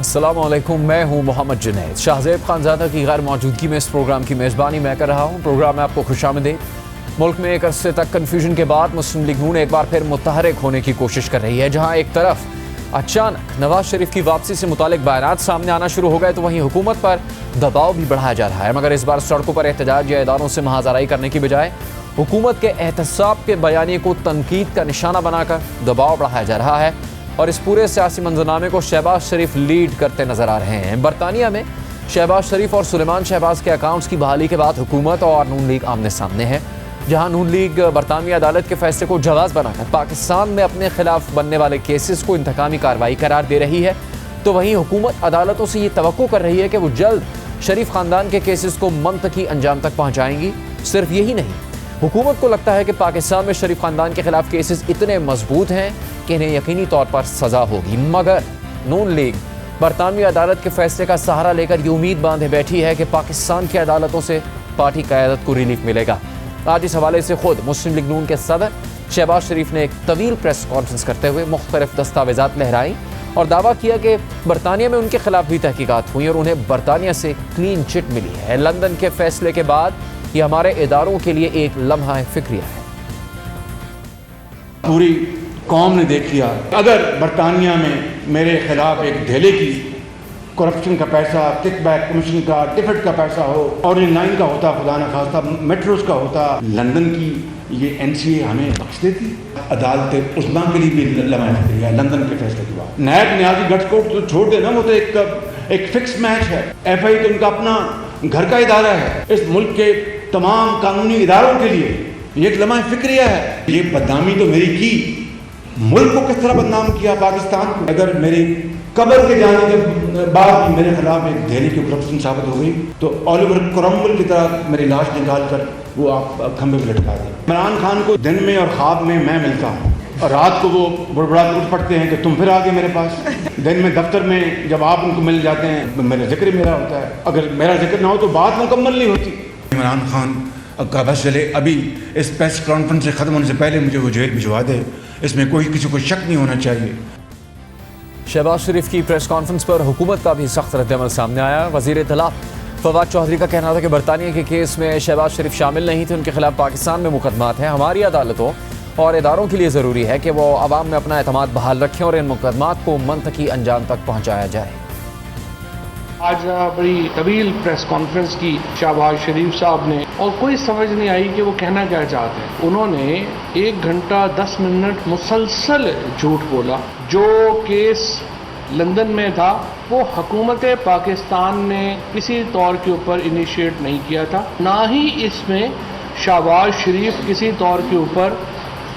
السلام علیکم، میں ہوں محمد جنید۔ شاہزیب خانزادہ کی غیر موجودگی میں اس پروگرام کی میزبانی میں کر رہا ہوں۔ پروگرام میں آپ کو خوش آمدید۔ ملک میں ایک عرصے تک کنفیوژن کے بعد مسلم لیگ نون ایک بار پھر متحرک ہونے کی کوشش کر رہی ہے۔ جہاں ایک طرف اچانک نواز شریف کی واپسی سے متعلق بیانات سامنے آنا شروع ہو گئے تو وہیں حکومت پر دباؤ بھی بڑھایا جا رہا ہے، مگر اس بار سڑکوں پر احتجاج یا اداروں سے محاذرائی کرنے کی بجائے حکومت کے احتساب کے بیانیے کو تنقید کا نشانہ بنا کر دباؤ بڑھایا جا رہا ہے، اور اس پورے سیاسی منظرنامے کو شہباز شریف لیڈ کرتے نظر آ رہے ہیں۔ برطانیہ میں شہباز شریف اور سلیمان شہباز کے اکاؤنٹس کی بحالی کے بعد حکومت اور نون لیگ آمنے سامنے ہے، جہاں نون لیگ برطانوی عدالت کے فیصلے کو جواز بنا کر پاکستان میں اپنے خلاف بننے والے کیسز کو انتقامی کارروائی قرار دے رہی ہے، تو وہیں حکومت عدالتوں سے یہ توقع کر رہی ہے کہ وہ جلد شریف خاندان کے کیسز کو منطقی انجام تک پہنچائیں گی۔ صرف یہی نہیں، حکومت کو لگتا ہے کہ پاکستان میں شریف خاندان کے خلاف کیسز اتنے مضبوط ہیں کہ انہیں یقینی طور پر سزا ہوگی، مگر نون لیگ برطانوی عدالت کے فیصلے کا سہارا لے کر یہ امید باندھے بیٹھی ہے کہ پاکستان کی عدالتوں سے پارٹی قیادت کو ریلیف ملے گا۔ آج اس حوالے سے خود مسلم لیگ نون کے صدر شہباز شریف نے ایک طویل پریس کانفرنس کرتے ہوئے مختلف دستاویزات لہرائیں اور دعویٰ کیا کہ برطانیہ میں ان کے خلاف بھی تحقیقات ہوئیں اور انہیں برطانیہ سے کلین چٹ ملی ہے۔ لندن کے فیصلے کے بعد یہ ہمارے اداروں کے لیے ایک لمحہ فکریہ ہے۔ پوری قوم نے دیکھ لیا، اگر برطانیہ میں میرے خلاف ایک دھیلے کی کرپشن کا پیسہ، کک بیک کمیشن کا، ٹکٹ کا پیسہ ہو، اور ان لائن کا ہوتا، خدا نہ خواستہ میٹروز کا ہوتا، لندن کی یہ NCA ہمیں بخش دیتی۔ عدالت عظمیٰ کے لیے بھی لمحہ فکریہ ہے لندن کے فیصلے کے بعد۔ نیب نیازی گٹھ کو تو چھوڑ دے نا، وہ تو ایک فکس میچ ہے۔ FI تو ان کا اپنا گھر کا ادارہ ہے، اس ملک کے تمام قانونی اداروں کے لیے یہ ایک لمحہ فکریہ ہے۔ یہ بدنامی تو میری کی، ملک کو کس طرح بدنام کیا پاکستان کو۔ اگر میری قبر کے جانے کے بعد بھی میرے خلاف ایک دہلی کی کرپشن ثابت ہو گئی تو اولیور کرمبل کی طرح میری لاش نکال کر وہ آپ کھمبے پہ لٹکا دیں۔ عمران خان کو دن میں اور خواب میں ملتا ہوں، اور رات کو وہ بڑبڑا اٹھ پڑتے ہیں کہ تم پھر آگے میرے پاس۔ دن میں دفتر میں جب آپ ان کو مل جاتے ہیں میرا ذکر میرا ہوتا ہے، اگر میرا ذکر نہ ہو تو بات مکمل نہیں ہوتی۔ عمران خان کا بس چلے، ابھی اس پریس کانفرنس سے ختم ہونے سے پہلے مجھے وہ جیل بھجوا دے، اس میں کوئی کسی کو شک نہیں ہونا چاہیے۔ شہباز شریف کی پریس کانفرنس پر حکومت کا بھی سخت رد عمل سامنے آیا۔ وزیر اطلاع فواد چودھری کا کہنا تھا کہ برطانیہ کے کیس میں شہباز شریف شامل نہیں تھے، ان کے خلاف پاکستان میں مقدمات ہیں۔ ہماری عدالتوں اور اداروں کے لیے ضروری ہے کہ وہ عوام میں اپنا اعتماد بحال رکھیں اور ان مقدمات کو منطقی انجام تک پہنچایا جائے۔ آج بڑی طویل پریس کانفرنس کی شہباز شریف صاحب نے، اور کوئی سمجھ نہیں آئی کہ وہ کہنا کیا چاہتے ہیں۔ انہوں نے 1 گھنٹہ 10 منٹ مسلسل جھوٹ بولا۔ جو کیس لندن میں تھا وہ حکومت پاکستان نے کسی طور کے اوپر انیشیٹ نہیں کیا تھا، نہ ہی اس میں شہباز شریف کسی طور کے اوپر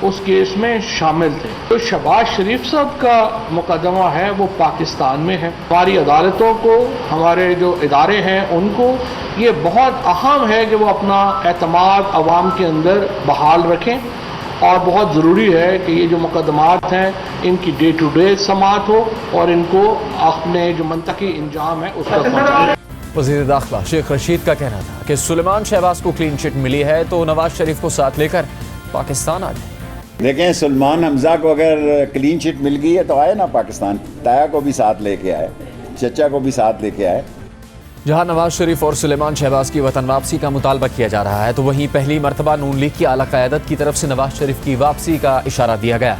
اس کیس میں شامل تھے۔ تو شہباز شریف صاحب کا مقدمہ ہے وہ پاکستان میں ہے۔ ہماری عدالتوں کو، ہمارے جو ادارے ہیں ان کو یہ بہت اہم ہے کہ وہ اپنا اعتماد عوام کے اندر بحال رکھیں، اور بہت ضروری ہے کہ یہ جو مقدمات ہیں ان کی ڈے ٹو ڈے سماعت ہو اور ان کو اپنے جو منطقی انجام ہے اس پر پہنچائیں۔ وزیر داخلہ شیخ رشید کا کہنا تھا کہ سلیمان شہباز کو کلین چٹ ملی ہے تو نواز شریف کو ساتھ لے کر پاکستان آ جائے۔ دیکھیں، سلمان حمزہ کو اگر کلین چٹ مل گئی ہے تو آئے نا پاکستان، تایا کو بھی ساتھ لے کے آئے، چچا کو بھی ساتھ لے کے آئے۔ جہاں نواز شریف اور سلیمان شہباز کی وطن واپسی کا مطالبہ کیا جا رہا ہے تو وہیں پہلی مرتبہ نون لیگ کی اعلیٰ قیادت کی طرف سے نواز شریف کی واپسی کا اشارہ دیا گیا۔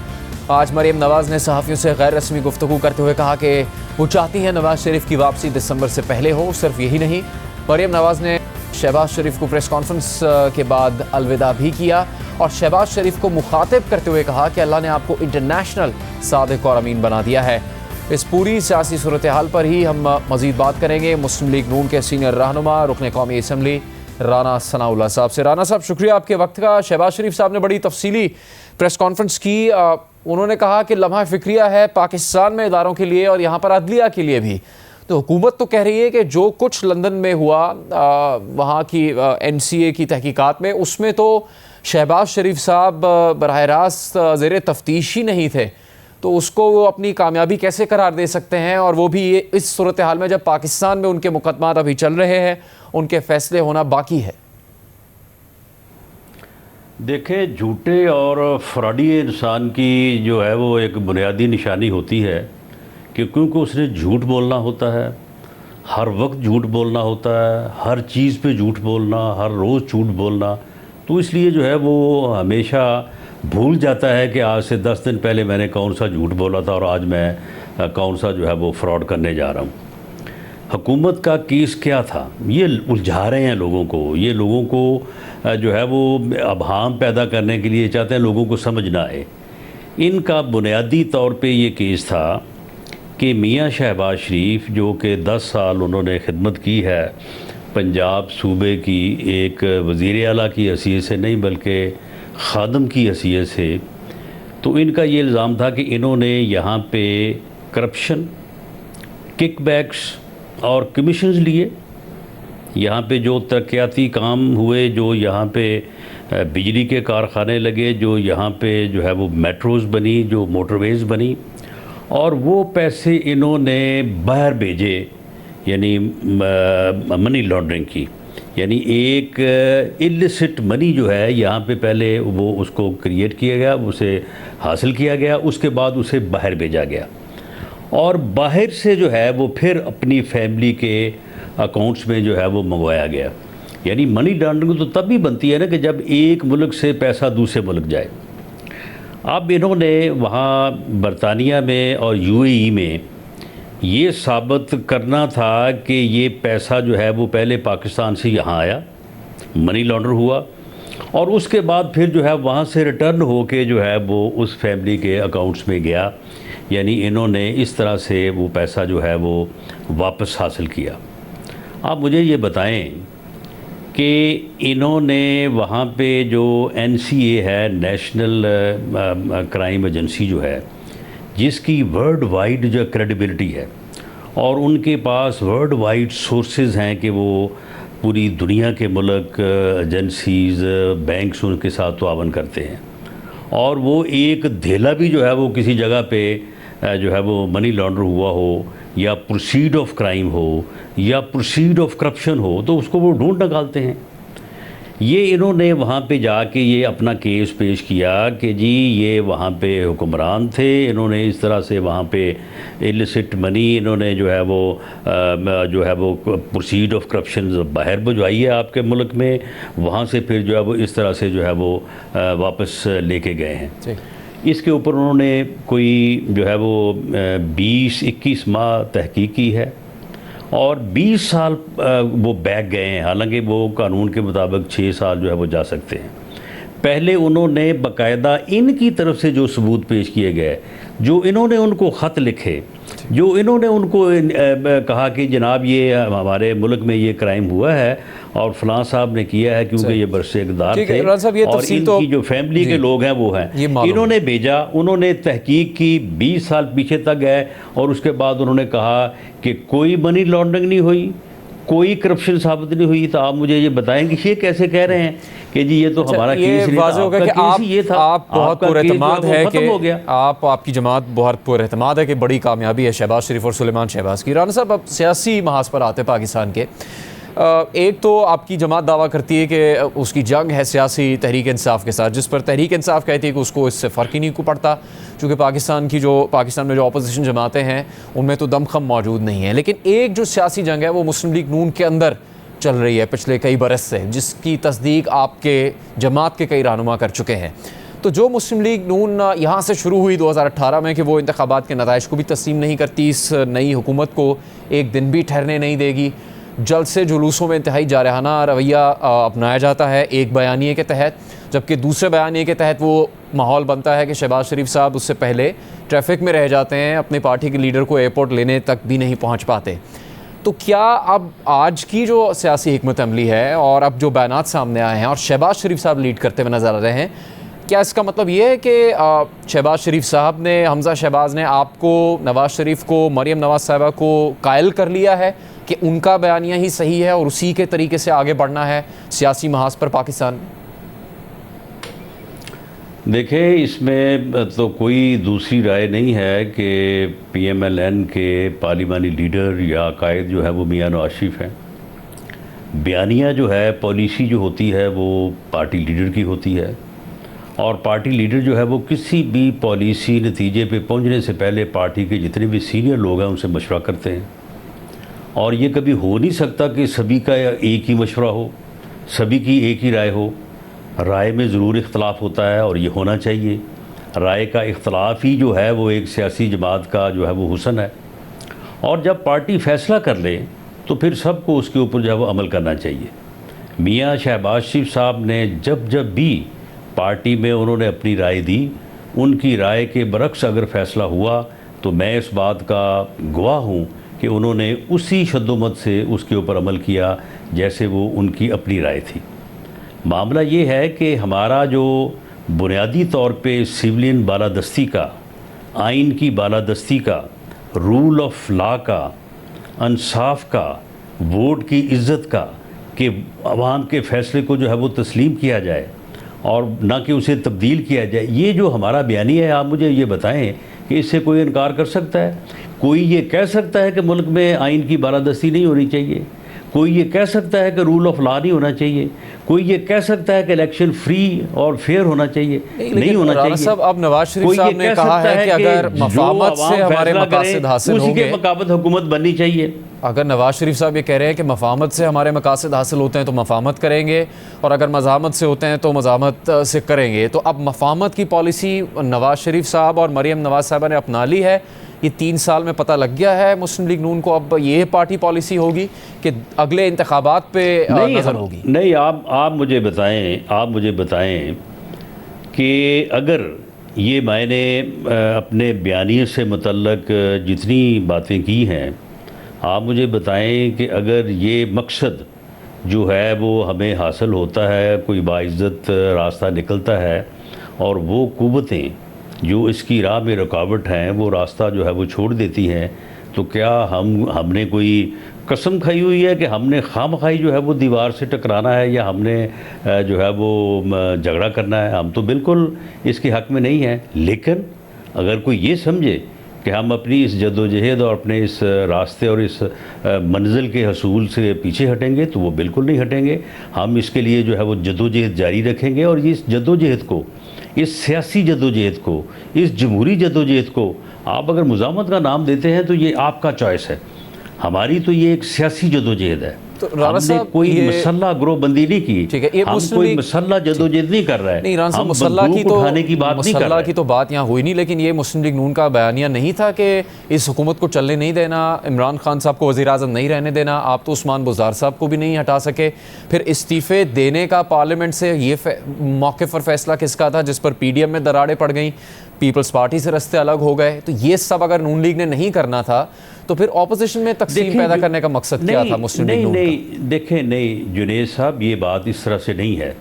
آج مریم نواز نے صحافیوں سے غیر رسمی گفتگو کرتے ہوئے کہا کہ وہ چاہتی ہیں نواز شریف کی واپسی دسمبر سے پہلے ہو۔ صرف یہی نہیں، مریم نواز نے شہباز شریف کو پریس کانفرنس کے بعد الوداع بھی کیا اور شہباز شریف کو مخاطب کرتے ہوئے کہا کہ اللہ نے آپ کو انٹرنیشنل صادق اور امین بنا دیا ہے۔ اس پوری سیاسی صورتحال پر ہی ہم مزید بات کریں گے مسلم لیگ نون کے سینئر رہنما رکن قومی اسمبلی رانا ثناء اللہ صاحب سے۔ رانا صاحب، شکریہ آپ کے وقت کا۔ شہباز شریف صاحب نے بڑی تفصیلی پریس کانفرنس کی، انہوں نے کہا کہ لمحہ فکریہ ہے پاکستان میں اداروں کے لیے اور یہاں پر عدلیہ کے لیے بھی۔ تو حکومت تو کہہ رہی ہے کہ جو کچھ لندن میں ہوا وہاں کی NCA کی تحقیقات میں، اس میں تو شہباز شریف صاحب براہ راست زیر تفتیش ہی نہیں تھے، تو اس کو وہ اپنی کامیابی کیسے قرار دے سکتے ہیں، اور وہ بھی اس صورتحال میں جب پاکستان میں ان کے مقدمات ابھی چل رہے ہیں، ان کے فیصلے ہونا باقی ہے؟ دیکھیں، جھوٹے اور فراڈی انسان کی جو ہے وہ ایک بنیادی نشانی ہوتی ہے کہ کیونکہ اس نے جھوٹ بولنا ہوتا ہے، ہر وقت جھوٹ بولنا ہوتا ہے، ہر چیز پہ جھوٹ بولنا، ہر روز جھوٹ بولنا، تو اس لیے جو ہے وہ ہمیشہ بھول جاتا ہے کہ آج سے 10 دن پہلے میں نے کون سا جھوٹ بولا تھا اور آج میں کون سا جو ہے وہ فراڈ کرنے جا رہا ہوں۔ حکومت کا کیس کیا تھا؟ یہ الجھا رہے ہیں لوگوں کو، یہ لوگوں کو جو ہے وہ ابہام پیدا کرنے کے لیے چاہتے ہیں لوگوں کو سمجھ نہ آئے۔ ان کا بنیادی طور پہ یہ کیس تھا کہ میاں شہباز شریف جو کہ 10 سال انہوں نے خدمت کی ہے پنجاب صوبے کی ایک وزیر اعلیٰ کی حیثیت سے نہیں بلکہ خادم کی حیثیت سے، تو ان کا یہ الزام تھا کہ انہوں نے یہاں پہ کرپشن، کک بیکس اور کمیشنز لیے، یہاں پہ جو ترقیاتی کام ہوئے، جو یہاں پہ بجلی کے کارخانے لگے، جو یہاں پہ جو ہے وہ میٹروز بنی، جو موٹر ویز بنی، اور وہ پیسے انہوں نے باہر بھیجے، یعنی منی لانڈرنگ کی، یعنی ایک السٹ منی جو ہے یہاں پہ پہلے وہ اس کو کریٹ کیا گیا، اسے حاصل کیا گیا، اس کے بعد اسے باہر بھیجا گیا، اور باہر سے جو ہے وہ پھر اپنی فیملی کے اکاؤنٹس میں جو ہے وہ منگوایا گیا۔ یعنی منی لانڈرنگ تو تب بھی بنتی ہے نا کہ جب ایک ملک سے پیسہ دوسرے ملک جائے۔ اب انہوں نے وہاں برطانیہ میں اور UAE میں یہ ثابت کرنا تھا کہ یہ پیسہ جو ہے وہ پہلے پاکستان سے یہاں آیا، منی لانڈر ہوا، اور اس کے بعد پھر جو ہے وہاں سے ریٹرن ہو کے جو ہے وہ اس فیملی کے اکاؤنٹس میں گیا، یعنی انہوں نے اس طرح سے وہ پیسہ جو ہے وہ واپس حاصل کیا۔ آپ مجھے یہ بتائیں کہ انہوں نے وہاں پہ جو NCA ہے، نیشنل کرائم ایجنسی جو ہے، جس کی ورلڈ وائڈ جو کریڈیبلٹی ہے اور ان کے پاس ورلڈ وائڈ سورسز ہیں کہ وہ پوری دنیا کے ملک، ایجنسیز، بینکس ان کے ساتھ تعاون کرتے ہیں، اور وہ ایک دھیلا بھی جو ہے وہ کسی جگہ پہ جو ہے وہ منی لانڈر ہوا ہو یا پروسیڈ آف کرائم ہو یا پروسیڈ آف کرپشن ہو تو اس کو وہ ڈھونڈ نکالتے ہیں۔ یہ انہوں نے وہاں پہ جا کے یہ اپنا کیس پیش کیا کہ جی یہ وہاں پہ حکمران تھے، انہوں نے اس طرح سے وہاں پہ السٹ منی انہوں نے جو ہے وہ پروسیڈ آف کرپشن باہر بھجوائی ہے آپ کے ملک میں، وہاں سے پھر جو ہے وہ اس طرح سے جو ہے وہ واپس لے کے گئے ہیں۔ اس کے اوپر انہوں نے کوئی جو ہے وہ 20-21 ماہ تحقیق کی ہے اور 20 سال وہ بیک گئے ہیں، حالانکہ وہ قانون کے مطابق 6 سال جو ہے وہ جا سکتے ہیں۔ پہلے انہوں نے باقاعدہ ان کی طرف سے جو ثبوت پیش کیے گئے، جو انہوں نے ان کو خط لکھے، جو انہوں نے ان کو کہا کہ جناب یہ ہمارے ملک میں یہ کرائم ہوا ہے اور فلاں صاحب نے کیا ہے کیونکہ یہ برسے اقدار تھے اور ان کی جو فیملی کے لوگ ہیں وہ ہیں، انہوں نے بھیجا، انہوں نے تحقیق کی، 20 سال پیچھے تک گئے اور اس کے بعد انہوں نے کہا کہ کوئی منی لانڈرنگ نہیں ہوئی، کوئی کرپشن ثابت نہیں ہوئی۔ تو آپ مجھے یہ بتائیں کہ یہ کیسے کہہ رہے ہیں کہ جی یہ تو ہمارا کیس نہیں تھا، آپ بہت پر اعتماد ہے کہ آپ کی جماعت بہت پر اعتماد ہے کہ بڑی کامیابی ہے شہباز شریف اور سلیمان شہباز کی۔ رانا صاحب، اب سیاسی محاذ پر آتے پاکستان کے، ایک تو آپ کی جماعت دعویٰ کرتی ہے کہ اس کی جنگ ہے سیاسی تحریک انصاف کے ساتھ، جس پر تحریک انصاف کہتی ہے کہ اس کو اس سے فرق ہی نہیں کو پڑتا، چونکہ پاکستان میں جو اپوزیشن جماعتیں ہیں ان میں تو دم خم موجود نہیں ہیں۔ لیکن ایک جو سیاسی جنگ ہے وہ مسلم لیگ نون کے اندر چل رہی ہے پچھلے کئی برس سے، جس کی تصدیق آپ کے جماعت کے کئی رہنما کر چکے ہیں۔ تو جو مسلم لیگ نون یہاں سے شروع ہوئی 2018 میں کہ وہ انتخابات کے نتائج کو بھی تسلیم نہیں کرتی، اس نئی حکومت کو ایک دن بھی ٹھہرنے نہیں دے گی، جلد سے جلوسوں میں انتہائی جارحانہ رویہ اپنایا جاتا ہے ایک بیانیے کے تحت، جبکہ دوسرے بیانیے کے تحت وہ ماحول بنتا ہے کہ شہباز شریف صاحب اس سے پہلے ٹریفک میں رہ جاتے ہیں، اپنے پارٹی کے لیڈر کو ایئرپورٹ لینے تک بھی نہیں پہنچ پاتے۔ تو کیا اب آج کی جو سیاسی حکمت عملی ہے اور اب جو بیانات سامنے آئے ہیں اور شہباز شریف صاحب لیڈ کرتے ہوئے نظر آ رہے ہیں، کیا اس کا مطلب یہ ہے کہ شہباز شریف صاحب نے، حمزہ شہباز نے آپ کو، نواز شریف کو، مریم نواز صاحبہ کو قائل کر لیا ہے کہ ان کا بیانیہ ہی صحیح ہے اور اسی کے طریقے سے آگے بڑھنا ہے سیاسی محاذ پر پاکستان؟ دیکھیں، اس میں تو کوئی دوسری رائے نہیں ہے کہ PMLN کے پارلیمانی لیڈر یا قائد جو ہے وہ میاں نواز شریف ہیں۔ بیانیہ جو ہے، پالیسی جو ہوتی ہے وہ پارٹی لیڈر کی ہوتی ہے، اور پارٹی لیڈر جو ہے وہ کسی بھی پالیسی نتیجے پہ پہنچنے سے پہلے پارٹی کے جتنے بھی سینئر لوگ ہیں ان سے مشورہ کرتے ہیں، اور یہ کبھی ہو نہیں سکتا کہ سبھی کا ایک ہی مشورہ ہو، سبھی کی ایک ہی رائے ہو۔ رائے میں ضرور اختلاف ہوتا ہے اور یہ ہونا چاہیے، رائے کا اختلاف ہی جو ہے وہ ایک سیاسی جماعت کا جو ہے وہ حسن ہے، اور جب پارٹی فیصلہ کر لے تو پھر سب کو اس کے اوپر جو ہے وہ عمل کرنا چاہیے۔ میاں شہباز شریف صاحب نے جب بھی پارٹی میں انہوں نے اپنی رائے دی، ان کی رائے کے برعکس اگر فیصلہ ہوا تو میں اس بات کا گواہ ہوں کہ انہوں نے اسی شدت سے اس کے اوپر عمل کیا جیسے وہ ان کی اپنی رائے تھی۔ معاملہ یہ ہے کہ ہمارا جو بنیادی طور پہ سویلین بالادستی کا، آئین کی بالادستی کا، رول آف لا کا، انصاف کا، ووٹ کی عزت کا، کہ عوام کے فیصلے کو جو ہے وہ تسلیم کیا جائے اور نہ کہ اسے تبدیل کیا جائے، یہ جو ہمارا بیانیہ ہے، آپ مجھے یہ بتائیں کہ اس سے کوئی انکار کر سکتا ہے؟ کوئی یہ کہہ سکتا ہے کہ ملک میں آئین کی بالادستی نہیں ہونی چاہیے؟ کوئی یہ کہہ سکتا ہے کہ رول آف لا نہیں ہونا چاہیے؟ کوئی یہ کہہ سکتا ہے کہ الیکشن فری اور فیئر ہونا چاہیے؟ نہیں ہونا چاہیے۔ صاحب اب نواز شریف صاحب نے کہا ہے کہ اگر مفاہمت سے ہمارے مقاصد حاصل ہوں گے، اسی کے مطابق حکومت بننی چاہیے۔ اگر نواز شریف صاحب یہ کہہ رہے ہیں کہ مفاہمت سے ہمارے مقاصد حاصل ہوتے ہیں تو مفاہمت کریں گے، اور اگر مزاحمت سے ہوتے ہیں تو مزاحمت سے کریں گے، تو اب مفاہمت کی پالیسی نواز شریف صاحب اور مریم نواز صاحبہ نے اپنا لی ہے، یہ 3 سال میں پتہ لگ گیا ہے مسلم لیگ نون کو، اب یہ پارٹی پالیسی ہوگی کہ اگلے انتخابات پہ نظر ہوگی؟ نہیں، آپ مجھے بتائیں کہ اگر یہ میں نے اپنے بیانیے سے متعلق جتنی باتیں کی ہیں، آپ مجھے بتائیں کہ اگر یہ مقصد جو ہے وہ ہمیں حاصل ہوتا ہے، کوئی باعزت راستہ نکلتا ہے اور وہ قوتیں جو اس کی راہ میں رکاوٹ ہیں وہ راستہ جو ہے وہ چھوڑ دیتی ہیں، تو کیا ہم نے کوئی قسم کھائی ہوئی ہے کہ ہم نے خواہی جو ہے وہ دیوار سے ٹکرانا ہے یا ہم نے جو ہے وہ جھگڑا کرنا ہے؟ ہم تو بالکل اس کے حق میں نہیں ہیں، لیکن اگر کوئی یہ سمجھے کہ ہم اپنی اس جد و جہد اور اپنے اس راستے اور اس منزل کے حصول سے پیچھے ہٹیں گے تو وہ بالکل نہیں ہٹیں گے۔ ہم اس کے لیے جو ہے وہ جد و جہد جاری رکھیں گے، اور اس جد و جہد کو، اس سیاسی جد و جہد کو، اس جمہوری جد و جہد کو آپ اگر مزاحمت کا نام دیتے ہیں تو یہ آپ کا چوائس ہے، ہماری تو یہ ایک سیاسی جد و جہد ہے۔ ہم نے کوئی مسلح گروہ بندی نہیں کی، ہم کوئی مسلح جدوجہد نہیں کر رہا ہے، نہیں ہم بندوق اٹھانے کی بات نہیں کر رہے ہیں۔ مسلح کی تو بات یہاں ہوئی نہیں، لیکن یہ مسلم لیگ نون کا بیانیہ نہیں تھا کہ اس حکومت کو چلنے نہیں دینا، عمران خان صاحب کو وزیر اعظم نہیں رہنے دینا، آپ تو عثمان بزدار صاحب کو بھی نہیں ہٹا سکے، پھر استعفے دینے کا پارلیمنٹ سے یہ موقف اور فیصلہ کس کا تھا جس پر پی ڈی ایم میں دراڑیں پڑ گئیں، پیپلز پارٹی سے رستے الگ ہو گئے؟ تو یہ سب اگر نون لیگ نے نہیں کرنا تھا تو پھر اپوزیشن میں تقسیم پیدا کرنے کا مقصد کیا تھا مسلم لیگ نون کا؟ نہیں دیکھیں، نہیں جنید صاحب، یہ بات اس طرح سے نہیں ہے۔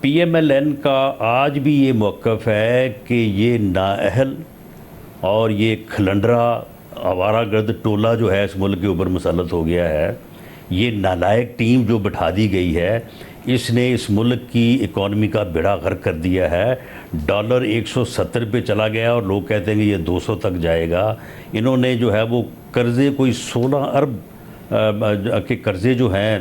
پی ایم ایل این کا آج بھی یہ موقف ہے کہ یہ نااہل اور یہ کھلنڈرا آوارہ گرد ٹولہ جو ہے اس ملک کے اوپر مسلط ہو گیا ہے، یہ نالائق ٹیم جو بٹھا دی گئی ہے، اس نے اس ملک کی اکانومی کا بیڑا غرق کر دیا ہے۔ ڈالر 170 پہ چلا گیا اور لوگ کہتے ہیں کہ یہ 200 تک جائے گا۔ انہوں نے جو ہے وہ قرضے کوئی 16 ارب کے قرضے جو ہیں،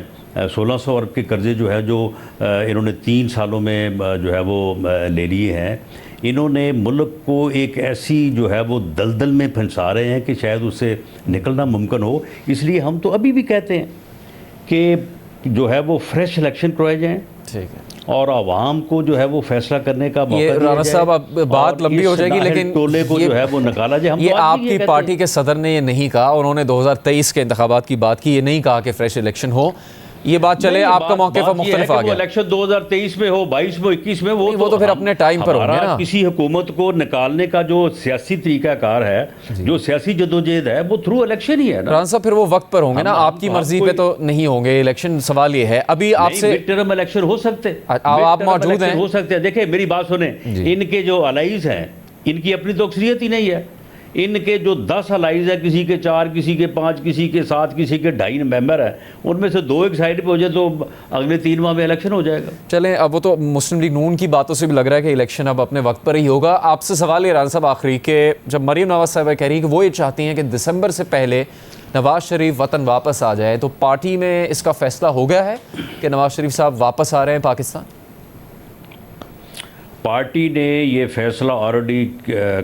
1600 ارب کے قرضے جو ہے جو انہوں نے 3 سالوں میں جو ہے وہ لے لیے ہیں۔ انہوں نے ملک کو ایک ایسی جو ہے وہ دلدل میں پھنسا رہے ہیں کہ شاید اس سے نکلنا ممکن ہو۔ اس لیے ہم تو ابھی بھی کہتے ہیں کہ جو ہے وہ فریش الیکشن کروائے جائیں، ٹھیک ہے، اور عوام کو جو ہے وہ فیصلہ کرنے کا موقع دیا جائے۔ رانا صاحب اب بات لمبی ہو جائے گی، لیکن ٹولے کو جو ہے وہ نکالا جائے۔ یہ آپ کی پارٹی کے صدر نے یہ نہیں کہا، انہوں نے 2023 کے انتخابات کی بات کی، یہ نہیں کہا کہ فریش الیکشن ہو۔ یہ بات چلے، آپ کا موقف مختلف آ گیا۔ الیکشن 2023 میں ہو، 22 میں، 21 میں، وہ تو پھر اپنے ٹائم پر ہوں گے نا۔ کسی حکومت کو نکالنے کا جو سیاسی طریقہ کار ہے، جو سیاسی جدوجہد ہے، وہ تھرو الیکشن ہی ہے نا۔ رانا صاحب پھر وہ وقت پر ہوں گے نا، آپ کی مرضی پہ تو نہیں ہوں گے الیکشن۔ سوال یہ ہے، ابھی آپ سے مڈ ٹرم الیکشن ہو سکتے، آپ موجود ہیں، ہو سکتے ہیں۔ دیکھیں میری بات سنیں، ان کے جو الائز ہیں، ان کی اپنی تو اکثریت ہی نہیں ہے۔ ان کے جو 10 الائز ہیں، کسی کے 4، کسی کے 5، کسی کے 7، کسی کے 2.5 ممبر ہیں، ان میں سے 2 ایک سائڈ پہ ہو جائے تو اگلے 3 ماہ میں الیکشن ہو جائے گا۔ چلیں، اب وہ تو مسلم لیگ نون کی باتوں سے بھی لگ رہا ہے کہ الیکشن اب اپنے وقت پر ہی ہوگا۔ آپ سے سوال یہ رانا صاحب آخری، کہ جب مریم نواز صاحبہ کہہ رہی ہیں کہ وہ یہ چاہتی ہیں کہ دسمبر سے پہلے نواز شریف وطن واپس آ جائے، تو پارٹی میں اس کا فیصلہ ہو گیا ہے کہ نواز شریف صاحب واپس آ رہے ہیں پاکستان؟ پارٹی نے یہ فیصلہ آلریڈی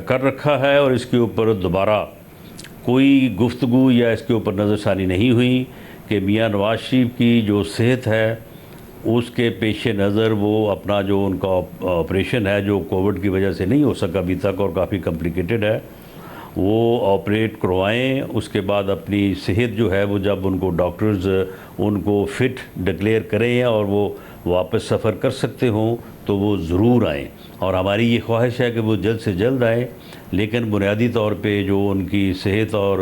کر رکھا ہے اور اس کے اوپر دوبارہ کوئی گفتگو یا اس کے اوپر نظر ثانی نہیں ہوئی کہ میاں نواز شریف کی جو صحت ہے اس کے پیش نظر وہ اپنا جو ان کا آپریشن ہے جو کووڈ کی وجہ سے نہیں ہو سکا ابھی تک اور کافی کمپلیکیٹڈ ہے، وہ آپریٹ کروائیں. اس کے بعد اپنی صحت جو ہے وہ جب ان کو ڈاکٹرز ان کو فٹ ڈکلیئر کریں اور وہ واپس سفر کر سکتے ہوں تو وہ ضرور آئیں، اور ہماری یہ خواہش ہے کہ وہ جلد سے جلد آئیں. لیکن بنیادی طور پہ جو ان کی صحت اور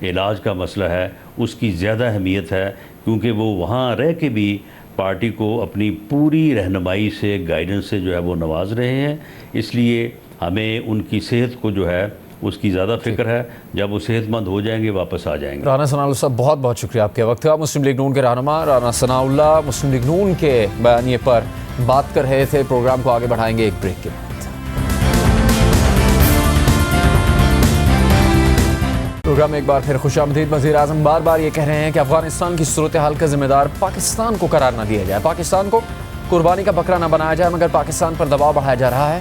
علاج کا مسئلہ ہے اس کی زیادہ اہمیت ہے، کیونکہ وہ وہاں رہ کے بھی پارٹی کو اپنی پوری رہنمائی سے گائیڈنس سے جو ہے وہ نواز رہے ہیں. اس لیے ہمیں ان کی صحت کو جو ہے اس کی زیادہ فکر ہے. جب وہ صحت مند ہو جائیں گے واپس آ جائیں گے. رانا ثناء اللہ صاحب بہت بہت شکریہ آپ کے وقت کا. مسلم لیگ نون کے رہنما رانا ثناء اللہ مسلم لیگ نون کے بیانیے پر بات کر رہے تھے. پروگرام کو آگے بڑھائیں گے ایک بریک کے بعد. پروگرام میں ایک بار پھر خوش آمدید. وزیر اعظم بار بار یہ کہہ رہے ہیں کہ افغانستان کی صورتحال کا ذمہ دار پاکستان کو قرار نہ دیا جائے، پاکستان کو قربانی کا بکرا نہ بنایا جائے، مگر پاکستان پر دباؤ بڑھایا جا رہا ہے.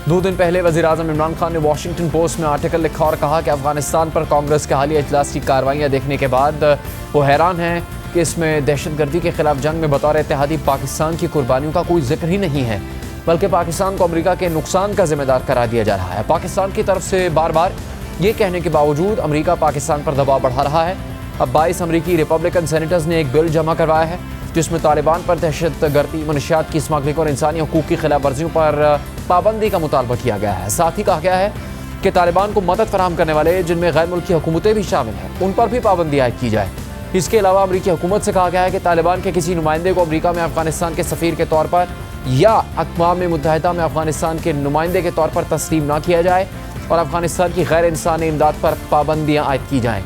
2 دن پہلے وزیر اعظم عمران خان نے واشنگٹن پوسٹ میں آرٹیکل لکھا اور کہا کہ افغانستان پر کانگریس کے حالیہ اجلاس کی کارروائیاں دیکھنے کے بعد وہ حیران ہیں کہ اس میں دہشت گردی کے خلاف جنگ میں بطور اتحادی پاکستان کی قربانیوں کا کوئی ذکر ہی نہیں ہے، بلکہ پاکستان کو امریکہ کے نقصان کا ذمہ دار قرار دیا جا رہا ہے. پاکستان کی طرف سے بار بار یہ کہنے کے باوجود امریکہ پاکستان پر دباؤ بڑھا رہا ہے. اب 22 امریکی ریپبلکن سینیٹرز نے ایک بل جمع کروایا ہے جس میں طالبان پر دہشت گردی، منشیات کی اسمگلنگ اور انسانی حقوق کی خلاف ورزیوں پر پابندی کا مطالبہ کیا گیا ہے. ساتھ ہی کہا گیا ہے کہ طالبان کو مدد فراہم کرنے والے جن میں غیر ملکی حکومتیں بھی شامل ہیں ان پر بھی پابندی عائد کی جائے. اس کے علاوہ امریکی حکومت سے کہا گیا ہے کہ طالبان کے کسی نمائندے کو امریکہ میں افغانستان کے سفیر کے طور پر یا اقوام متحدہ میں افغانستان کے نمائندے کے طور پر تسلیم نہ کیا جائے اور افغانستان کی غیر انسانی امداد پر پابندیاں عائد کی جائیں.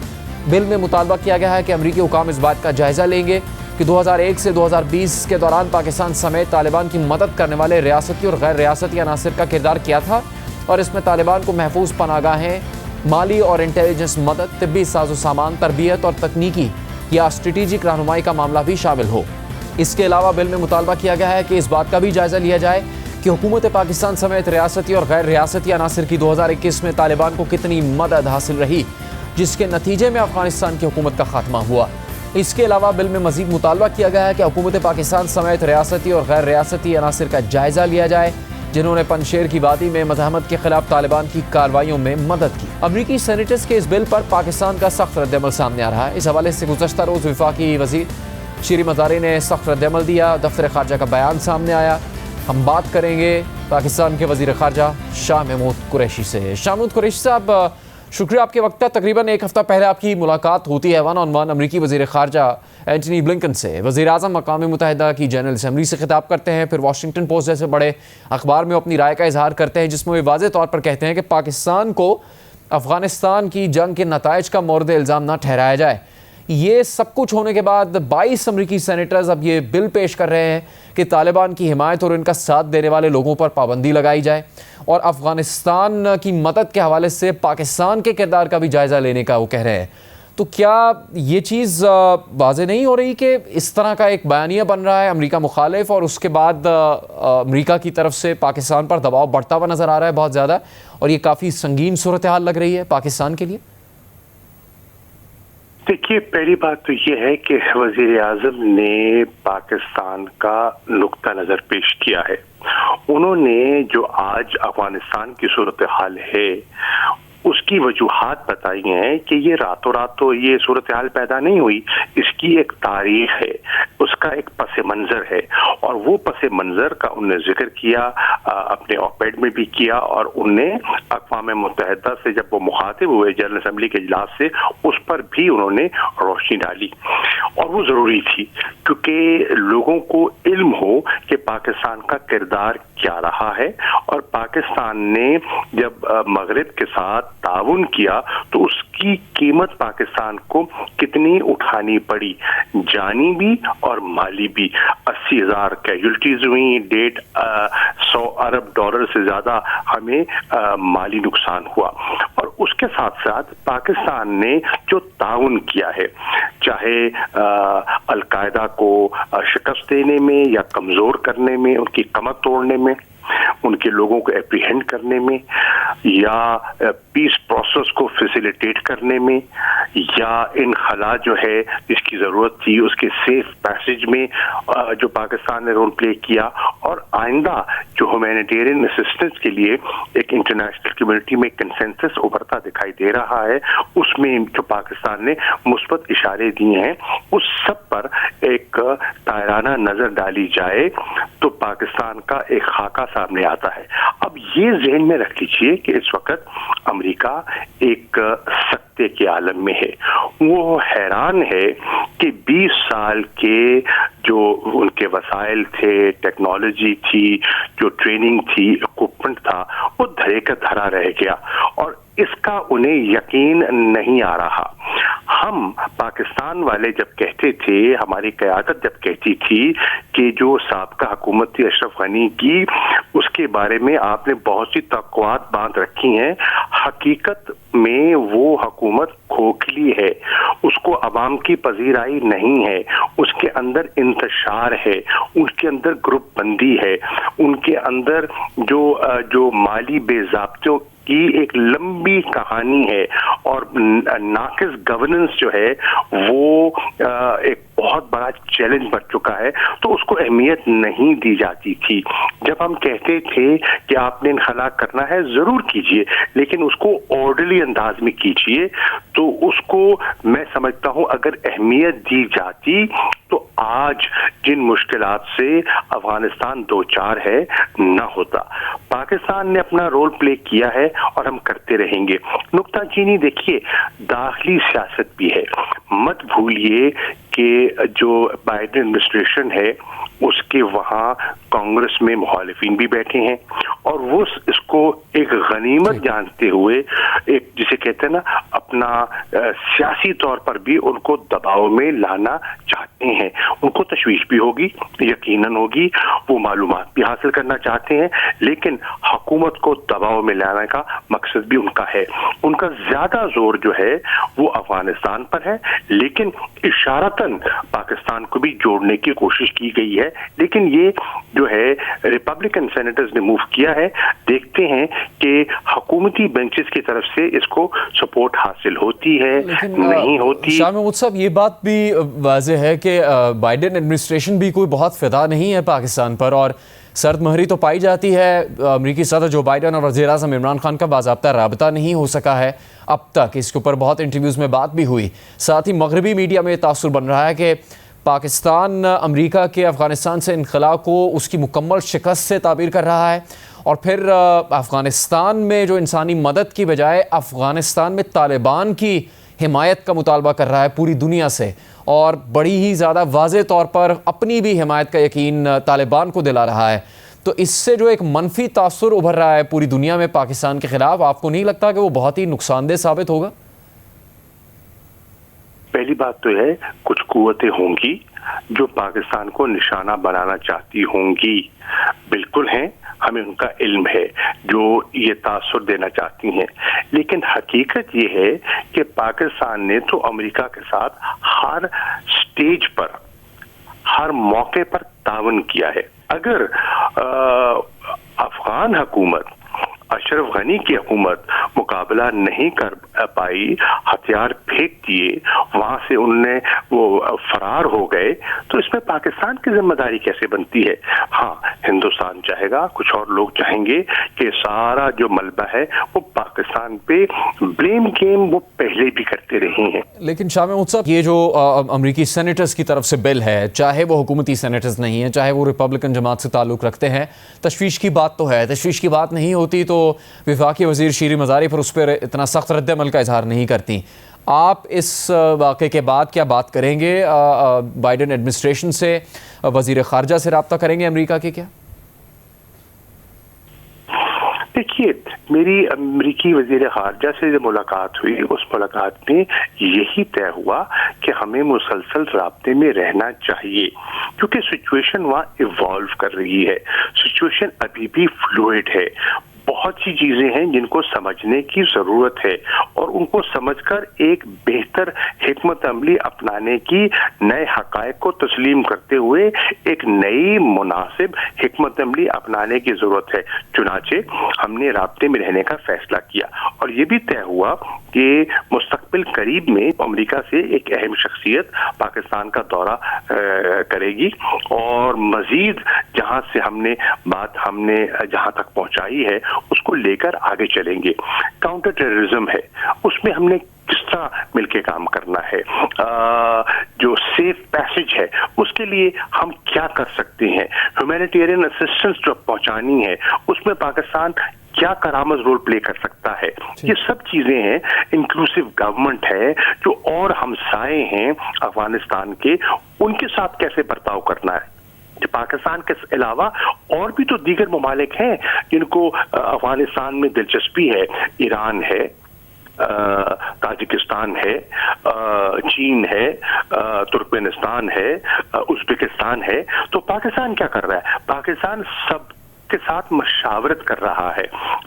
بل میں مطالبہ کیا گیا ہے کہ امریکی حکام اس بات کا جائزہ لیں گے کہ 2001 سے 2020 کے دوران پاکستان سمیت طالبان کی مدد کرنے والے ریاستی اور غیر ریاستی عناصر کا کردار کیا تھا، اور اس میں طالبان کو محفوظ پناہ گاہیں، مالی اور انٹیلیجنس مدد، طبی ساز و سامان، تربیت اور تکنیکی یا اسٹریٹجک رہنمائی کا معاملہ بھی شامل ہو. اس کے علاوہ بل میں مطالبہ کیا گیا ہے کہ اس بات کا بھی جائزہ لیا جائے کہ حکومت پاکستان سمیت ریاستی اور غیر ریاستی عناصر کی 2021 میں طالبان کو کتنی مدد حاصل رہی جس کے نتیجے میں افغانستان کی حکومت کا خاتمہ ہوا. اس کے علاوہ بل میں مزید مطالبہ کیا گیا ہے کہ حکومت پاکستان سمیت ریاستی اور غیر ریاستی عناصر کا جائزہ لیا جائے جنہوں نے پنشیر کی وادی میں مزاحمت کے خلاف طالبان کی کارروائیوں میں مدد کی. امریکی سینیٹرز کے اس بل پر پاکستان کا سخت رد عمل سامنے آ رہا ہے. اس حوالے سے گزشتہ روز وفاقی وزیر شیری مزاری نے سخت رد عمل دیا. دفتر خارجہ کا بیان سامنے آیا. ہم بات کریں گے پاکستان کے وزیر خارجہ شاہ محمود قریشی سے. شاہ محمود قریشی صاحب شکریہ آپ کے وقت کا. تقریباً ایک ہفتہ پہلے آپ کی ملاقات ہوتی ہے 1 on 1 امریکی وزیر خارجہ اینٹنی بلنکن سے. وزیر اعظم اقوام متحدہ کی جنرل اسمبلی سے خطاب کرتے ہیں، پھر واشنگٹن پوسٹ جیسے بڑے اخبار میں اپنی رائے کا اظہار کرتے ہیں جس میں وہ واضح طور پر کہتے ہیں کہ پاکستان کو افغانستان کی جنگ کے نتائج کا مورد الزام نہ ٹھہرایا جائے. یہ سب کچھ ہونے کے بعد 22 امریکی سینیٹرز اب یہ بل پیش کر رہے ہیں کہ طالبان کی حمایت اور ان کا ساتھ دینے والے لوگوں پر پابندی لگائی جائے اور افغانستان کی مدد کے حوالے سے پاکستان کے کردار کا بھی جائزہ لینے کا وہ کہہ رہے ہیں. تو کیا یہ چیز واضح نہیں ہو رہی کہ اس طرح کا ایک بیانیہ بن رہا ہے امریکہ مخالف اور اس کے بعد امریکہ کی طرف سے پاکستان پر دباؤ بڑھتا ہوا نظر آ رہا ہے بہت زیادہ، اور یہ کافی سنگین صورتحال لگ رہی ہے پاکستان کے لیے؟ دیکھیے، پہلی بات تو یہ ہے کہ وزیر اعظم نے پاکستان کا نقطہ نظر پیش کیا ہے. انہوں نے جو آج افغانستان کی صورتحال ہے اس کی وجوہات بتائی ہیں کہ یہ راتوں رات تو یہ صورتحال پیدا نہیں ہوئی، اس کی ایک تاریخ ہے، اس کا ایک پس منظر ہے، اور وہ پس منظر کا انہوں نے ذکر کیا، اپنے آپیڈ میں بھی کیا، اور انہوں نے اقوام متحدہ سے جب وہ مخاطب ہوئے جنرل اسمبلی کے اجلاس سے اس پر بھی انہوں نے روشنی ڈالی. اور وہ ضروری تھی کیونکہ لوگوں کو علم ہو کہ پاکستان کا کردار کیا رہا ہے، اور پاکستان نے جب مغرب کے ساتھ تعاون کیا تو اس کی قیمت پاکستان کو کتنی اٹھانی پڑی، جانی بھی اور مالی بھی. 80,000 کیجولٹیز ہوئی، $150 ارب سے زیادہ ہمیں مالی نقصان ہوا. اور اس کے ساتھ ساتھ پاکستان نے جو تعاون کیا ہے، چاہے القاعدہ کو شکست دینے میں یا کمزور کرنے میں، ان کی کمر توڑنے میں، ان کے لوگوں کو اپریہینڈ کرنے میں یا پیس پروسیس کو فیسیلیٹیٹ کرنے میں یا ان خلا جو ہے جس کی ضرورت تھی اس کے سیف پیسج میں جو پاکستان نے رول پلے کیا، اور آئندہ جو ہیومینیٹیرین اسسٹنس کے لیے ایک انٹرنیشنل کمیونٹی میں کنسنسس ابھرتا دکھائی دے رہا ہے، اس میں جو پاکستان نے مثبت اشارے دیے ہیں اس سب پر ایک تائرانہ نظر ڈالی جائے تو پاکستان کا ایک خاکہ سامنے آتا ہے۔ اب یہ ذہن میں رکھ لیجئے کہ اس وقت امریکہ ایک سکتے کے عالم میں ہے، وہ حیران ہے کہ 20 سال کے جو ان کے وسائل تھے، ٹیکنالوجی تھی، جو ٹریننگ تھی، اکوپمنٹ تھا، وہ دھرے کا دھرا رہ گیا اور اس کا انہیں یقین نہیں آ رہا۔ ہم پاکستان والے جب کہتے تھے، ہماری قیادت جب کہتی تھی کہ جو سابقہ حکومت تھی اشرف غنی کی، اس کے بارے میں آپ نے بہت سی توقعات باندھ رکھی ہیں، حقیقت میں وہ حکومت کھوکھلی ہے، اس کو عوام کی پذیرائی نہیں ہے، اس کے اندر انتشار ہے، اس کے اندر گروپ بندی ہے، ان کے اندر جو مالی بے ضابطوں کی ایک لمبی کہانی ہے اور ناقص گورننس جو ہے وہ ایک بہت بڑا چیلنج بن چکا ہے، تو اس کو اہمیت نہیں دی جاتی تھی۔ جب ہم کہتے تھے کہ آپ نے انخلا کرنا ہے ضرور کیجئے لیکن اس کو آرڈرلی انداز میں کیجئے، تو اس کو میں سمجھتا ہوں اگر اہمیت دی جاتی تو آج جن مشکلات سے افغانستان دوچار ہے نہ ہوتا۔ پاکستان نے اپنا رول پلے کیا ہے اور ہم کرتے رہیں گے۔ نکتہ چینی دیکھیے، داخلی سیاست بھی ہے، مت بھولیے کہ جو بائیڈن ایڈمنسٹریشن ہے اس کے وہاں کانگریس میں مخالفین بھی بیٹھے ہیں اور وہ اس کو ایک غنیمت جانتے ہوئے ایک جسے کہتے ہیں نا اپنا سیاسی طور پر بھی ان کو دباؤ میں لانا چاہتے ہیں۔ ان کو تشویش بھی ہوگی، یقیناً ہوگی، وہ معلومات بھی حاصل کرنا چاہتے ہیں، لیکن حکومت کو دباؤ میں لانے کا مقصد بھی ان کا ہے۔ ان کا زیادہ زور جو ہے وہ افغانستان پر ہے، لیکن اشارتاً پاکستان کو بھی جوڑنے کی کوشش کی گئی ہے، لیکن یہ جو ہے ریپبلکن سینیٹرز نے موو کیا ہے۔ دیکھتے ہیں کہ حکومتی بینچز کی طرف سے اس کو سپورٹ حاصل ہوتی ہے نہیں ہوتی۔ شاہ محمود صاحب، یہ بات بھی واضح ہے کہ بائیڈن ایڈمنسٹریشن بھی کوئی بہت فدا نہیں ہے پاکستان پر، اور سرد مہری تو پائی جاتی ہے۔ امریکی صدر جو بائیڈن اور وزیر اعظم عمران خان کا باضابطہ رابطہ نہیں ہو سکا ہے اب تک، اس کے اوپر بہت انٹرویوز میں بات بھی ہوئی۔ ساتھ ہی مغربی میڈیا میں تاثر بن رہا ہے کہ پاکستان امریکہ کے افغانستان سے انخلا کو اس کی مکمل شکست سے تعبیر کر رہا ہے، اور پھر افغانستان میں جو انسانی مدد کی بجائے افغانستان میں طالبان کی حمایت کا مطالبہ کر رہا ہے پوری دنیا سے، اور بڑی ہی زیادہ واضح طور پر اپنی بھی حمایت کا یقین طالبان کو دلا رہا ہے۔ تو اس سے جو ایک منفی تاثر ابھر رہا ہے پوری دنیا میں پاکستان کے خلاف، آپ کو نہیں لگتا کہ وہ بہت ہی نقصان دہ ثابت ہوگا؟ پہلی بات تو ہے کچھ قوتیں ہوں گی جو پاکستان کو نشانہ بنانا چاہتی ہوں گی، بالکل ہیں، ہمیں ان کا علم ہے، جو یہ تاثر دینا چاہتی ہیں، لیکن حقیقت یہ ہے کہ پاکستان نے تو امریکہ کے ساتھ ہر سٹیج پر، ہر موقع پر تعاون کیا ہے۔ اگر افغان حکومت، اشرف غنی کی حکومت مقابلہ نہیں کر پائی، ہتھیار پھینک دیے، وہاں سے انہوں نے وہ فرار ہو گئے، تو اس میں پاکستان کی ذمہ داری کیسے بنتی ہے؟ ہاں، ہندوستان چاہے گا، کچھ اور لوگ چاہیں گے کہ سارا جو ملبہ ہے وہ پاکستان پہ بلیم گیم وہ پہلے بھی کرتے رہے ہیں۔ لیکن شاہ محمود صاحب، یہ جو امریکی سینیٹرز کی طرف سے بل ہے، چاہے وہ حکومتی سینیٹرز نہیں ہیں، چاہے وہ ریپبلکن جماعت سے تعلق رکھتے ہیں، تشویش کی بات تو ہے۔ تشویش کی بات نہیں ہوتی تو وفاقی وزیر شیریں مزاری پر اس پر اتنا سخت رد عمل کا اظہار نہیں کرتی۔ آپ اس واقعے کے بعد کیا بات کریں گے؟ بائیڈن ایڈمنسٹریشن سے، وزیر خارجہ سے رابطہ کریں گے امریکہ کے کیا؟ دیکھیے، میری امریکی وزیر خارجہ سے جو ملاقات ہوئی، اس ملاقات میں یہی طے ہوا کہ ہمیں مسلسل رابطے میں رہنا چاہیے، کیونکہ سچویشن وہاں ایوالو کر رہی ہے، سچویشن ابھی بھی فلوئڈ ہے، بہت سی چیزیں ہیں جن کو سمجھنے کی ضرورت ہے اور ان کو سمجھ کر ایک بہتر حکمت عملی اپنانے کی، نئے حقائق کو تسلیم کرتے ہوئے ایک نئی مناسب حکمت عملی اپنانے کی ضرورت ہے۔ چنانچہ ہم نے رابطے میں رہنے کا فیصلہ کیا اور یہ بھی طے ہوا کہ مستقبل قریب میں امریکہ سے ایک اہم شخصیت پاکستان کا دورہ کرے گی اور مزید جہاں سے ہم نے جہاں تک پہنچائی ہے اس کو لے کر آگے چلیں گے۔ کاؤنٹر ٹیررزم ہے، اس میں ہم نے کس طرح مل کے کام کرنا ہے، جو سیف پیسج ہے اس کے لیے ہم کیا کر سکتے ہیں، ہیومینیٹیرین اسسٹنس جو پہنچانی ہے اس میں پاکستان کیا کارآمد رول پلے کر سکتا ہے، یہ سب چیزیں ہیں۔ انکلوسیو گورنمنٹ ہے، جو اور ہمسائے ہیں افغانستان کے، ان کے ساتھ کیسے برتاؤ کرنا ہے۔ پاکستان کے علاوہ اور بھی تو دیگر ممالک ہیں جن کو افغانستان میں دلچسپی ہے، ایران ہے، تاجکستان ہے، چین ہے، ترکمانستان ہے، ازبکستان ہے۔ تو پاکستان کیا کر رہا ہے؟ پاکستان سب کے ساتھ مشاورت کر رہا ہے۔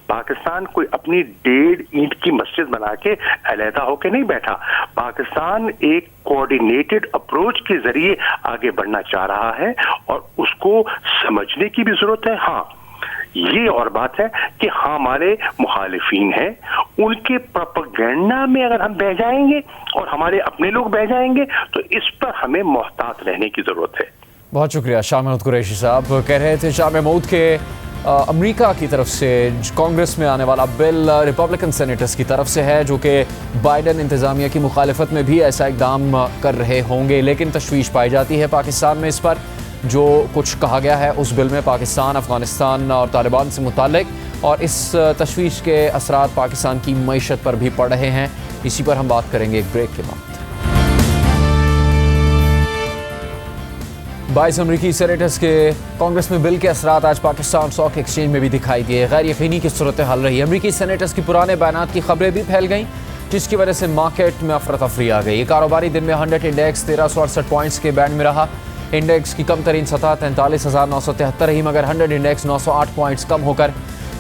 پاکستان کوئی اپنی 1.5 اینٹ کی مسجد بنا کے علیحدہ ہو کے نہیں بیٹھا۔ پاکستان ایک کوآرڈینیٹڈ اپروچ کے ذریعے آگے بڑھنا چاہ رہا ہے اور اس کو سمجھنے کی بھی ضرورت ہے۔ ہاں، یہ اور بات ہے کہ ہمارے مخالفین ہیں، ان کے پروپیگنڈا میں اگر ہم بہ جائیں گے اور ہمارے اپنے لوگ بہ جائیں گے تو اس پر ہمیں محتاط رہنے کی ضرورت ہے۔ بہت شکریہ شاہ محمود قریشی صاحب۔ کہہ رہے تھے شاہ محمود کہ امریکہ کی طرف سے کانگریس میں آنے والا بل ریپبلکن سینیٹرز کی طرف سے ہے، جو کہ بائیڈن انتظامیہ کی مخالفت میں بھی ایسا اقدام کر رہے ہوں گے، لیکن تشویش پائی جاتی ہے پاکستان میں اس پر۔ جو کچھ کہا گیا ہے اس بل میں پاکستان، افغانستان اور طالبان سے متعلق، اور اس تشویش کے اثرات پاکستان کی معیشت پر بھی پڑ رہے ہیں، اسی پر ہم بات کریں گے ایک بریک کے بعد۔ 22 امریکی سینیٹرز کے کانگریس میں بل کے اثرات آج پاکستان اسٹاک ایکسچینج میں بھی دکھائی دیے۔ غیر یقینی کی صورتحال رہی۔ امریکی سینیٹرز کی پرانے بیانات کی خبریں بھی پھیل گئیں، جس کی وجہ سے مارکیٹ میں افراتفری آ گئی۔ کاروباری دن میں 100 انڈیکس 1368 پوائنٹس کے بینڈ میں رہا۔ انڈیکس کی کم ترین سطح 43,973 رہی، مگر 100 انڈیکس 908 پوائنٹس کم ہو کر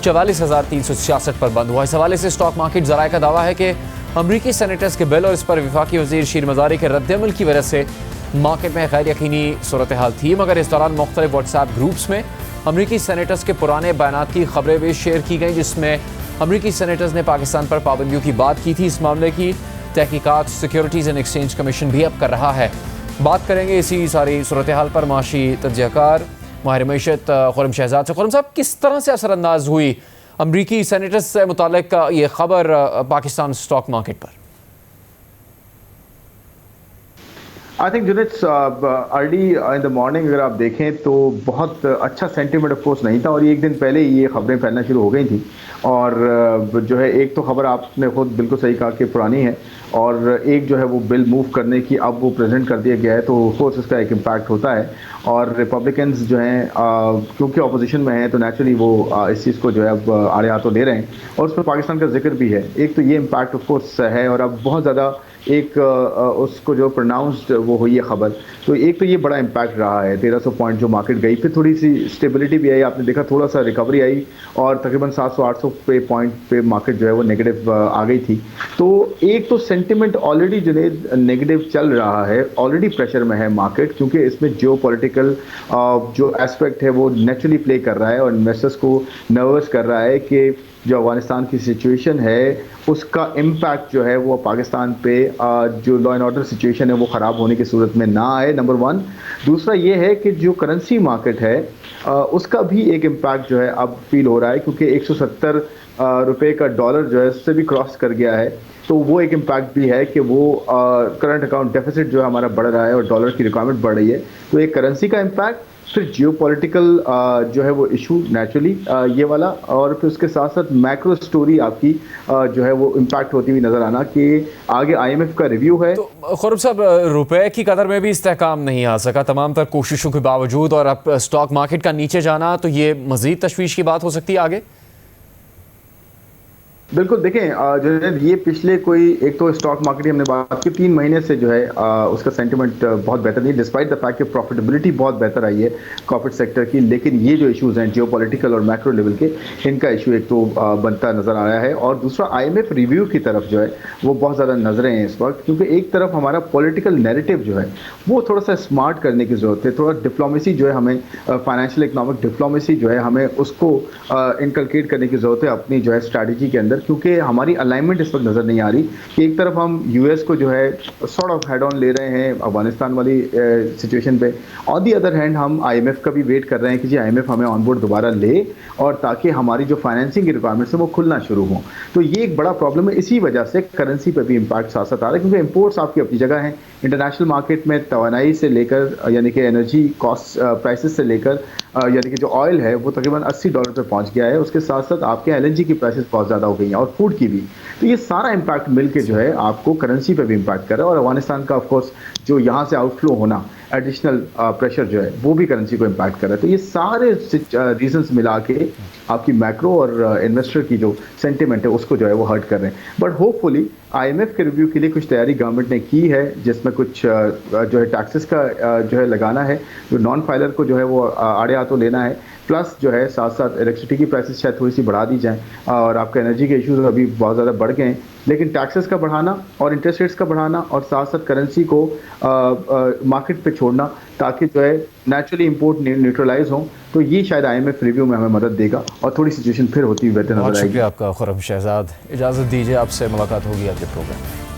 44,366 پر بند ہوا۔ اس حوالے سے اسٹاک مارکیٹ ذرائع کا دعویٰ ہے کہ امریکی سینیٹرز کے بل اور اس پر وفاقی وزیر شیر مزاری کے رد عمل کی وجہ سے مارکیٹ میں غیر یقینی صورتحال تھی، مگر اس دوران مختلف واٹس ایپ گروپس میں امریکی سینیٹرز کے پرانے بیانات کی خبریں بھی شیئر کی گئیں، جس میں امریکی سینیٹرز نے پاکستان پر پابندیوں کی بات کی تھی۔ اس معاملے کی تحقیقات سیکیورٹیز اینڈ ایکسچینج کمیشن بھی اب کر رہا ہے۔ بات کریں گے اسی ساری صورتحال پر معاشی تجزیہ کار ماہر معیشت خرم شہزاد سے۔ خرم صاحب، کس طرح سے اثر انداز ہوئی امریکی سینیٹرز سے متعلق یہ خبر Pakistan stock market per? I think Junaid early in the morning اگر آپ دیکھیں تو بہت اچھا سینٹیمنٹ آف کورس نہیں تھا، اور ایک دن پہلے یہ خبریں پھیلنا شروع ہو گئی تھیں۔ اور جو ہے ایک تو خبر آپ نے خود بالکل صحیح کہا کہ پرانی ہے، اور ایک جو ہے وہ بل موو کرنے کی اب وہ پریزنٹ کر دیا گیا ہے، تو آف کورس اس کا ایک امپیکٹ ہوتا ہے۔ اور ریپبلکنز جو ہیں کیونکہ اپوزیشن میں ہیں تو نیچرلی وہ اس چیز کو جو ہے اب آڑے ہاتھوں لے رہے ہیں، اور اس میں پاکستان کا ذکر بھی ہے۔ ایک تو یہ امپیکٹ آف کورس ہے، اور اب بہت زیادہ ایک اس کو جو پروناؤنسڈ وہ ہوئی ہے خبر، تو ایک تو یہ بڑا امپیکٹ رہا ہے۔ 1300 پوائنٹ جو مارکیٹ گئی، پھر تھوڑی سی اسٹیبلٹی بھی آئی، آپ نے دیکھا تھوڑا سا ریکوری آئی، اور تقریباً 700-800 پوائنٹ پہ مارکیٹ جو ہے وہ نیگیٹو آ گئی تھی۔ تو ایک تو سینٹیمنٹ آلریڈی جنید نیگیٹو چل رہا ہے، آلریڈی پریشر میں ہے مارکیٹ، کیونکہ اس میں جیو پولیٹیکل جو اسپیکٹ ہے وہ نیچرلی پلے کر رہا ہے، اور انویسٹرس کو نروس کر رہا ہے کہ جو افغانستان کی سچویشن ہے اس کا امپیکٹ جو ہے وہ پاکستان پہ جو لا اینڈ آرڈر سچویشن ہے وہ خراب ہونے کی صورت میں نہ آئے، نمبر 1۔ دوسرا یہ ہے کہ جو کرنسی مارکیٹ ہے اس کا بھی ایک امپیکٹ جو ہے اب فیل ہو رہا ہے، کیونکہ 170 روپے کا ڈالر جو ہے اس سے بھی کراس کر گیا ہے، تو وہ ایک امپیکٹ بھی ہے کہ وہ کرنٹ اکاؤنٹ ڈیفیسٹ جو ہے ہمارا بڑھ رہا ہے اور ڈالر کی ریکوائرمنٹ بڑھ رہی ہے، تو ایک کرنسی کا امپیکٹ، پھر جیو پولیٹیکل جو ہے وہ ایشو نیچرلی یہ والا، اور پھر اس کے ساتھ ساتھ میکرو سٹوری آپ کی جو ہے وہ امپیکٹ ہوتی ہوئی نظر آنا کہ آگے IMF کا ریویو ہے۔ تو خرم صاحب، روپے کی قدر میں بھی استحکام نہیں آ سکا تمام تر کوششوں کے باوجود، اور اب اسٹاک مارکیٹ کا نیچے جانا، تو یہ مزید تشویش کی بات ہو سکتی ہے آگے؟ بالکل دیکھیں جو ہے یہ پچھلے کوئی ایک تو اسٹاک مارکیٹ کی ہم نے بات کی 3 مہینے سے جو ہے اس کا سینٹیمنٹ بہت بہتر نہیں ڈسپائٹ دا فیکٹ کہ پروفیٹیبلٹی بہت بہتر آئی ہے کارپوریٹ سیکٹر کی, لیکن یہ جو ایشوز ہیں جیو پولیٹیکل اور میکرو لیول کے, ان کا ایشو ایک تو بنتا نظر آیا ہے, اور دوسرا IMF ریویو کی طرف جو ہے وہ بہت زیادہ نظریں ہیں اس وقت, کیونکہ ایک طرف ہمارا پولیٹیکل نیریٹو جو ہے وہ تھوڑا سا اسمارٹ کرنے کی ضرورت ہے, تھوڑا ڈپلومیسی جو ہے ہمیں فائنینشیل اکنامک ڈپلومیسی جو ہے ہمیں اس کو انکلکیٹ کرنے کی ضرورت ہے اپنی جو ہے اسٹریٹجی کے اندر, کیونکہ ہماری الائنمنٹ اس وقت نظر نہیں آ رہی کہ ایک طرف ہم US کو جو ہے سارٹ آف ہیڈ آن لے رہے ہیں افغانستان والی سچویشن پہ, آن دی ادر ہینڈ ہم IMF کا بھی ویٹ کر رہے ہیں کہ جی IMF ہمیں آن بورڈ دوبارہ لے اور تاکہ ہماری جو فائنینسنگ کی ریکوائرمنٹس ہیں وہ کھلنا شروع ہوں. تو یہ ایک بڑا پرابلم ہے, اسی وجہ سے کرنسی پہ بھی امپیکٹ ساتھ ساتھ آ رہا ہے, کیونکہ امپورٹس آپ کی اپنی جگہ ہیں, انٹرنیشنل مارکیٹ میں توانائی سے لے کر یعنی کہ انرجی کاسٹ پرائسز سے لے کر یعنی کہ جو آئل ہے وہ تقریباً $80 پہ پہنچ گیا ہے, اس کے ساتھ ساتھ آپ کے LNG کی پرائسز بہت زیادہ ہو گئی ہیں اور فوڈ کی بھی. تو یہ سارا امپیکٹ مل کے جو ہے آپ کو کرنسی پہ بھی امپیکٹ کر رہا ہے, اور افغانستان کا آف کورس جو یہاں سے آؤٹ فلو ہونا ایڈیشنل پریشر جو ہے وہ بھی کرنسی کو امپیکٹ کر رہا ہے. تو یہ سارے ریزنس ملا کے آپ کی میکرو اور انویسٹر کی جو سینٹیمنٹ ہے اس کو جو ہے وہ ہرٹ کر رہے ہیں. بٹ ہوپ فلی IMF کے ریویو کے لیے کچھ تیاری گورنمنٹ نے کی ہے, جس میں کچھ جو ہے ٹیکسز کا جو ہے لگانا ہے, جو نان فائلر کو جو ہے وہ آڑے ہاتھوں لینا ہے, پلس جو ہے ساتھ ساتھ الیکٹریسٹی کی پرائسز شاید تھوڑی سی بڑھا دی جائیں, اور آپ کا انرجی کے ایشوز ابھی بہت زیادہ بڑھ گئے ہیں, لیکن ٹیکسز کا بڑھانا اور انٹرسٹ ریٹس کا بڑھانا اور ساتھ ساتھ کرنسی کو مارکیٹ پہ چھوڑنا تاکہ جو ہے نیچرلی امپورٹ نیوٹرلائز ہوں, تو یہ شاید IMF ریویو میں ہمیں مدد دے گا اور تھوڑی سچویشن پھر ہوتی ہوئی بہتر نظر آئے گی. بہت شکریہ آپ کا خرم شہزاد, اجازت دیجیے آپ سے ملاقات ہوگی آپ کے پروگرام میں.